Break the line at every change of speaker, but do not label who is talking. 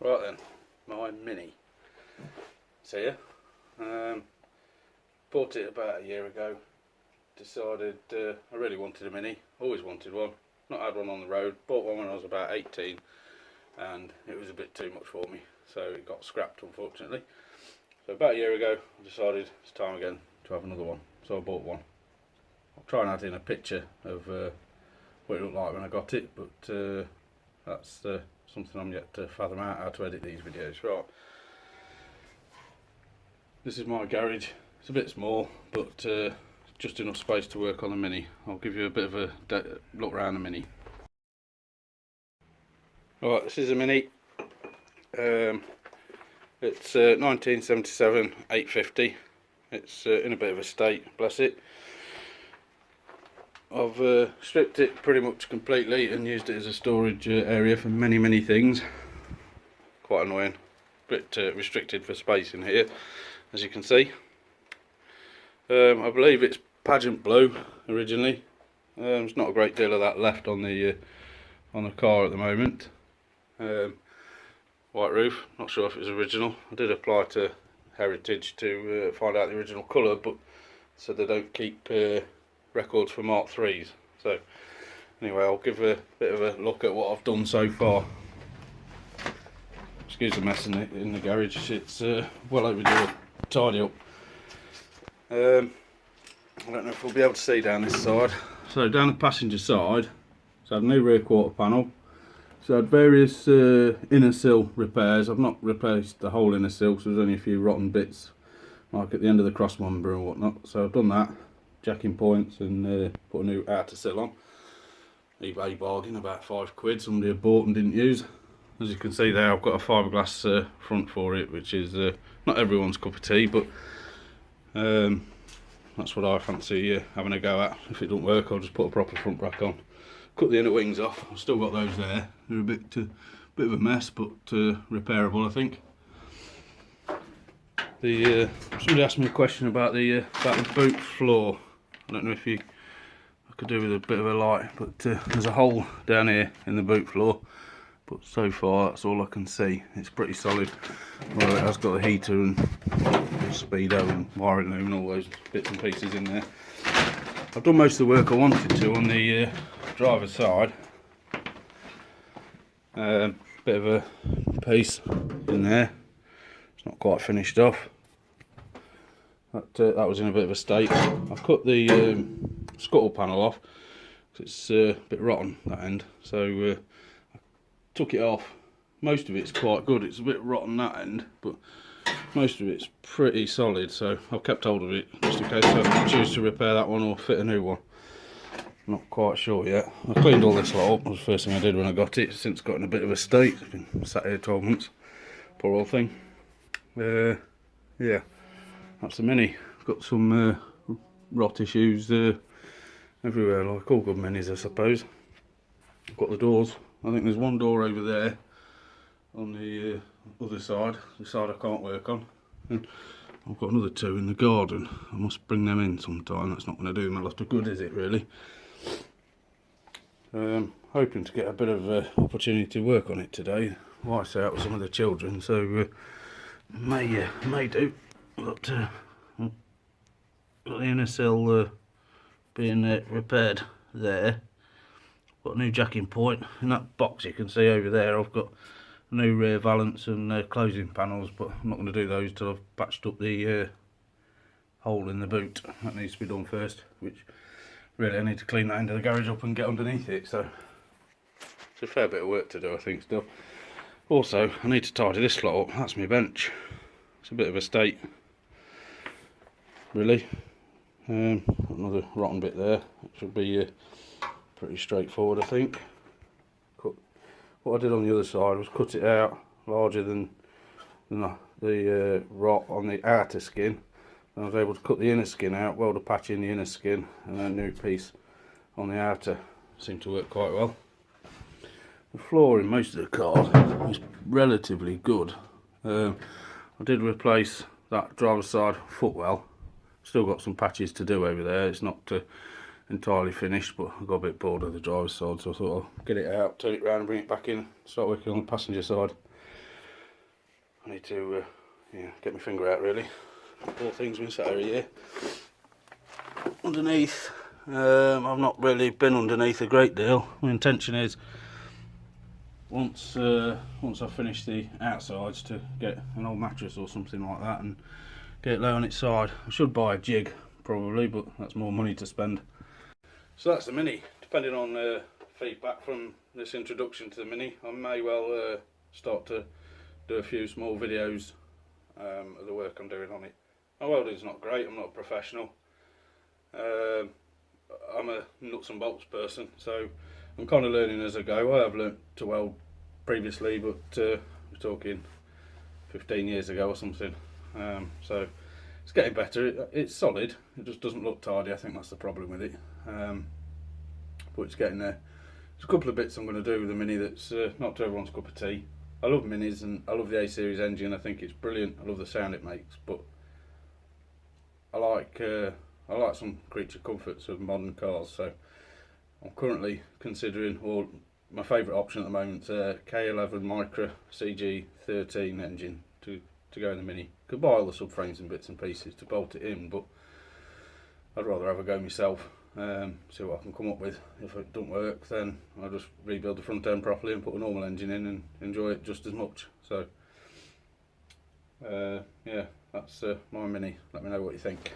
Right then, my Mini. It's here. Bought it about a year ago. Decided I really wanted a Mini. Always wanted one. Not had one on the road. Bought one when I was about 18 and it was a bit too much for me. So it got scrapped, unfortunately. So about a year ago I decided it's time again to have another one. So I bought one. I'll try and add in a picture of what it looked like when I got it, but that's something I'm yet to fathom out how to edit these videos. Right, this is my garage. It's a bit small, but just enough space to work on the Mini. I'll give you a bit of a look around the Mini. Right, this is a Mini. It's 1977 850. It's in a bit of a state, bless it. I've stripped it pretty much completely and used it as a storage area for many things. Quite annoying, bit restricted for space in here, as you can see. I believe it's pageant blue originally. There's not a great deal of that left on the car at the moment. White roof, not sure if it's original. I did apply to Heritage to find out the original colour, but said they don't keep records for Mark 3s. So anyway, I'll give a bit of a look at what I've done so far. Excuse the mess in the garage. It's well overdue a tidy up. I don't know if we'll be able to see down this side. So down the passenger side, so I had a new rear quarter panel. So I had various inner sill repairs. I've not replaced the whole inner sill, so there's only a few rotten bits, like at the end of the cross member and whatnot. So I've done that, jacking points, and put a new outer sill on. eBay bargain, about £5. Somebody had bought and didn't use. As you can see there, I've got a fiberglass front for it, which is not everyone's cup of tea, but that's what I fancy having a go at. If it don't work, I'll just put a proper front brack on. Cut the inner wings off. I've still got those there. They're a bit of a mess, but repairable, I think. Somebody asked me a question about the boot floor. I don't know if I could do with a bit of a light, but there's a hole down here in the boot floor. But so far, that's all I can see. It's pretty solid. Well, it has got a heater and speedo and wiring loom and all those bits and pieces in there. I've done most of the work I wanted to on the driver's side. Bit of a piece in there. It's not quite finished off. That was in a bit of a state. I've cut the scuttle panel off because it's a bit rotten, that end. So I took it off. Most of it's quite good. It's a bit rotten that end, but most of it's pretty solid. So I've kept hold of it just in case I choose to repair that one or fit a new one. Not quite sure yet. I cleaned all this lot up. It was the first thing I did when I got it. It's since got in a bit of a state. It's been sat here 12 months. Poor old thing. Yeah, that's the Mini. I've got some rot issues everywhere, like all good Minis, I suppose. I've got the doors. I think there's one door over there on the other side, the side I can't work on. And I've got another two in the garden. I must bring them in sometime. That's not going to do them a lot of good, is it, really? Hoping to get a bit of opportunity to work on it today. Wife's out with some of the children, so may do. Got the inner sill being repaired there. Got a new jacking point. In that box you can see over there, I've got a new rear valance and closing panels, but I'm not going to do those till I've patched up the hole in the boot. That needs to be done first, which really I need to clean that end of the garage up and get underneath it, so it's a fair bit of work to do, I think, still. Also, I need to tidy this lot up. That's my bench. It's a bit of a state, really. Another rotten bit there. It should be pretty straightforward, I think. What I did on the other side was cut it out larger than the rot on the outer skin. I was able to cut the inner skin out, weld a patch in the inner skin, and then a new piece on the outer. Seemed to work quite well. The floor in most of the car is relatively good. I did replace that driver's side footwell. Still got some patches to do over there. It's not entirely finished, but I got a bit bored of the driver's side, so I thought I'll get it out, turn it around and bring it back in, start working on the passenger side. I need to yeah, get my finger out really. Poor thing's been sat here a year. Underneath, I've not really been underneath a great deal. My intention is once I finish the outsides to get an old mattress or something like that and get it low on its side. I should buy a jig probably, but that's more money to spend. So that's the Mini. Depending on feedback from this introduction to the Mini, I may well start to do a few small videos of the work I'm doing on it. My welding's not great, I'm not a professional. I'm a nuts and bolts person, so I'm kind of learning as I go. I have learnt to weld previously, but we're talking 15 years ago or something. So it's getting better. It's solid, it just doesn't look tidy. I think that's the problem with it. But it's getting there. There's a couple of bits I'm going to do with the Mini that's not to everyone's cup of tea. I love Minis and I love the A-series engine. I think it's brilliant. I love the sound it makes, but I like some creature comforts of modern cars. So I'm currently considering, or my favourite option at the moment, K11 Micra CG13 engine to go in the Mini. Could buy all the subframes and bits and pieces to bolt it in, but I'd rather have a go myself. See what I can come up with. If it don't work, then I'll just rebuild the front end properly and put a normal engine in and enjoy it just as much. So yeah, that's my Mini. Let me know what you think.